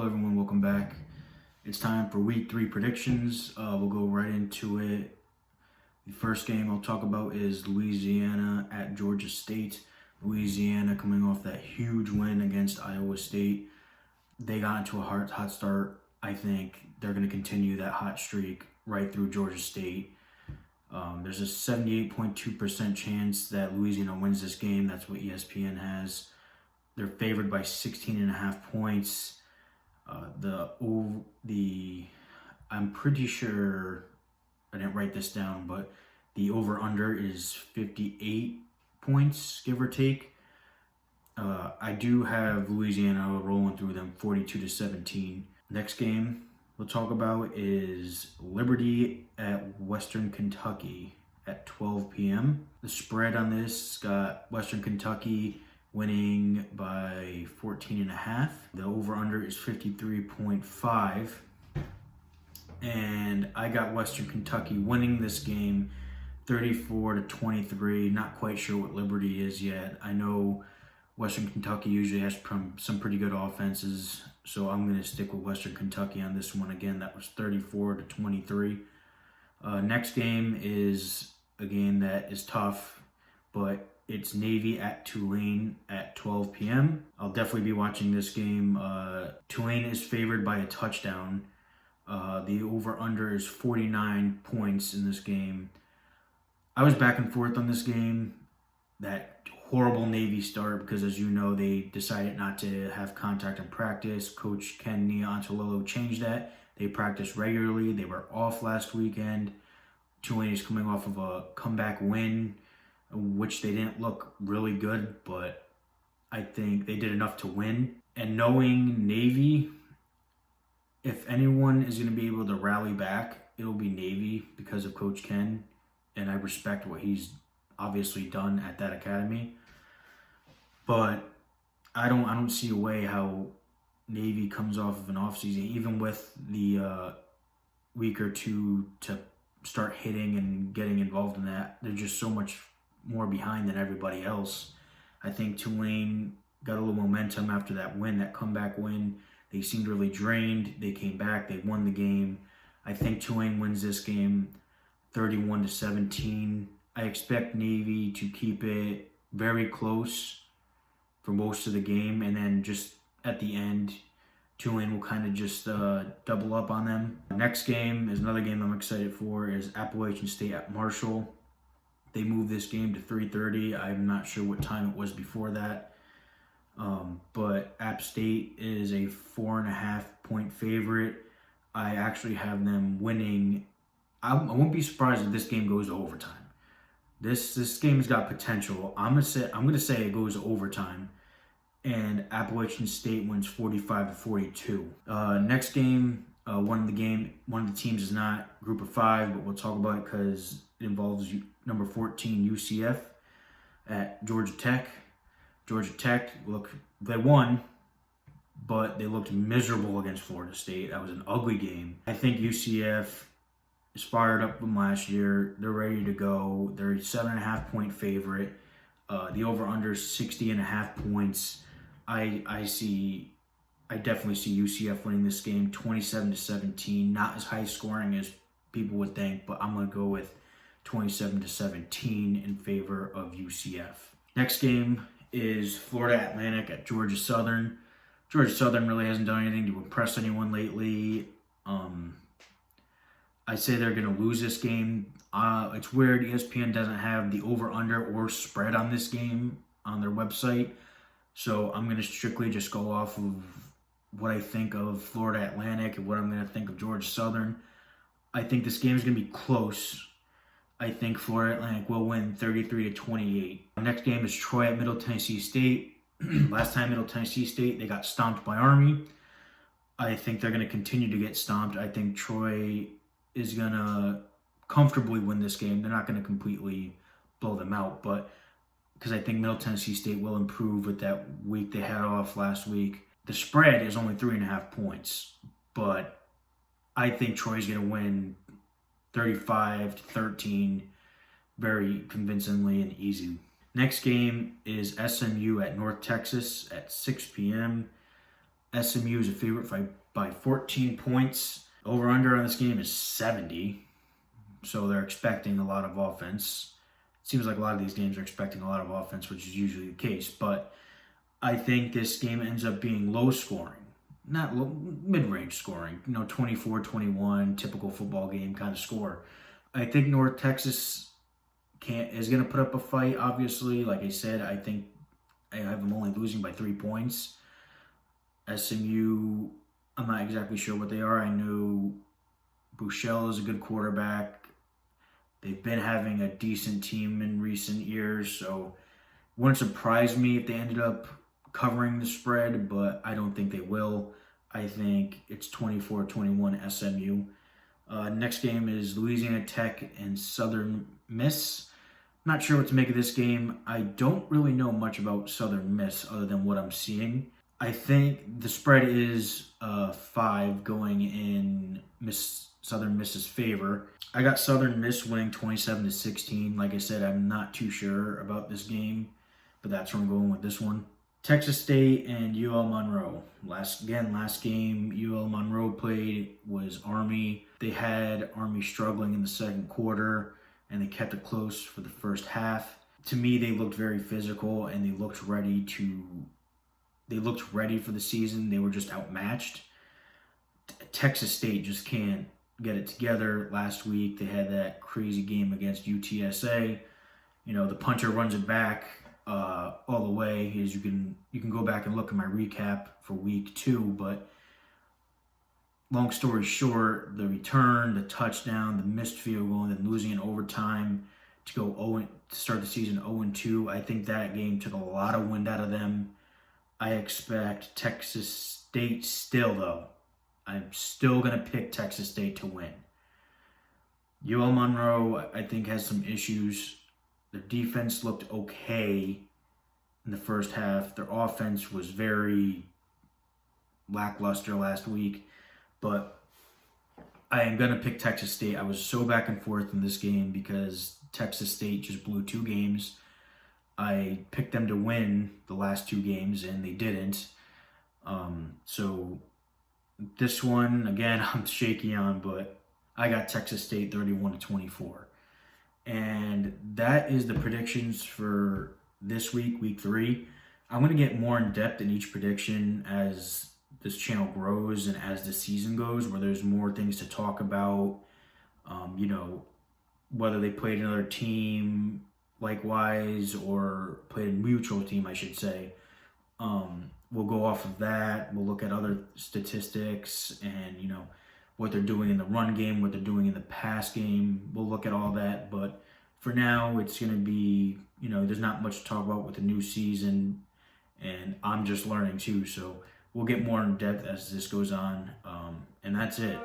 everyone, welcome back. It's time for week 3 predictions. We'll go right into it. The first game I'll talk about is Louisiana at Georgia State. Louisiana coming off that huge win against Iowa State. They got into a hot start. I think they're going to continue that hot streak right through Georgia State. There's a 78.2% chance that Louisiana wins this game. That's what ESPN has. They're favored by 16.5 points. I'm pretty sure, I didn't write this down, but the over-under is 58 points, give or take. I do have Louisiana rolling through them 42-17. Next game we'll talk about is Liberty at Western Kentucky at 12 p.m. The spread on this got Western Kentucky winning by 14.5. The over-under is 53.5. And I got Western Kentucky winning this game 34-23. Not quite sure what Liberty is yet. I know Western Kentucky usually has some pretty good offenses, so I'm going to stick with Western Kentucky on this one. Again, that was 34-23. Next game is a game that is tough, but it's Navy at Tulane at 12 p.m. I'll definitely be watching this game. Tulane is favored by a touchdown. The over-under is 49 points in this game. I was back and forth on this game. That horrible Navy start, because as you know, they decided not to have contact in practice. Coach Ken Niumatalolo changed that. They practice regularly. They were off last weekend. Tulane is coming off of a comeback win, which they didn't look really good, but I think they did enough to win. And knowing Navy, if anyone is going to be able to rally back, it'll be Navy because of Coach Ken, and I respect what he's obviously done at that academy. But I don't see a way how Navy comes off of an offseason, even with the week or two to start hitting and getting involved in that. They're just so much more behind than everybody else. I think Tulane got a little momentum after that win, that comeback win. They seemed really drained. They came back. They won the game. I think Tulane wins this game 31-17. I expect Navy to keep it very close for most of the game, and then just at the end, Tulane will kind of just double up on them. Next game is another game I'm excited for, is Appalachian State at Marshall. They moved this game to 3:30. I'm not sure what time it was before that. But App State is a 4.5 point favorite. I actually have them winning. I won't be surprised if this game goes to overtime. This game's got potential. I'm gonna say it goes to overtime, and Appalachian State wins 45-42. Next game, one of the teams is not Group of 5, but we'll talk about it because it involves number 14 UCF at Georgia Tech. Georgia Tech, they won, but they looked miserable against Florida State. That was an ugly game. I think UCF is fired up from last year. They're ready to go. They're a 7.5 point favorite. The over-under is 60.5 points. I definitely see UCF winning this game 27-17. Not as high scoring as people would think, but I'm going to go with 27-17 in favor of UCF. Next game is Florida Atlantic at Georgia Southern. Georgia Southern really hasn't done anything to impress anyone lately. I say they're going to lose this game. It's weird, ESPN doesn't have the over-under or spread on this game on their website. So I'm going to strictly just go off of what I think of Florida Atlantic and what I'm going to think of Georgia Southern. I think this game is going to be close. I think Florida Atlantic will win 33-28. The next game is Troy at Middle Tennessee State. Last time Middle Tennessee State, they got stomped by Army. I think they're going to continue to get stomped. I think Troy is going to comfortably win this game. They're not going to completely blow them out, but because I think Middle Tennessee State will improve with that week they had off last week. The spread is only 3.5 points, but I think Troy's going to win 35-13 very convincingly and easy. Next game is SMU at North Texas at 6 p.m. SMU is a favorite by 14 points. Over-under on this game is 70. So they're expecting a lot of offense. It seems like a lot of these games are expecting a lot of offense, which is usually the case. But I think this game ends up being low scoring. Not low, mid-range scoring. 24-21, typical football game kind of score. I think North Texas is going to put up a fight, obviously. Like I said, I think I have them only losing by 3 points. SMU, I'm not exactly sure what they are. I know Buechele is a good quarterback. They've been having a decent team in recent years, so it wouldn't surprise me if they ended up covering the spread, but I don't think they will. I think it's 24-21 SMU. Next game is Louisiana Tech and Southern Miss. Not sure what to make of this game. I don't really know much about Southern Miss other than what I'm seeing. I think the spread is 5 going in Southern Miss's favor. I got Southern Miss winning 27-16. Like I said, I'm not too sure about this game, but that's where I'm going with this one. Texas State and UL Monroe. Last game UL Monroe played was Army. They had Army struggling in the second quarter, and they kept it close for the first half. To me, they looked very physical, and they looked ready for the season. They were just outmatched. Texas State just can't get it together. Last week, they had that crazy game against UTSA. The punter runs it back all the way. As you can go back and look at my recap for week 2, but long story short, the return, the touchdown, the missed field goal, and then losing in overtime to start the season 0-2. I think that game took a lot of wind out of them. I expect Texas State still, though. I'm still going to pick Texas State to win. UL Monroe, I think, has some issues. Their defense looked okay in the first half. Their offense was very lackluster last week. But I am going to pick Texas State. I was so back and forth in this game because Texas State just blew 2 games. I picked them to win the last 2 games, and they didn't. So this one, again, I'm shaky on, but I got Texas State 31-24. And that is the predictions for this week, week 3. I'm going to get more in depth in each prediction as this channel grows and as the season goes, where there's more things to talk about. Whether they played another team likewise or played a mutual team, I should say. We'll go off of that. We'll look at other statistics and, what they're doing in the run game, what they're doing in the pass game. We'll look at all that. But for now, it's going to be, there's not much to talk about with the new season. And I'm just learning too. So we'll get more in depth as this goes on. And that's it.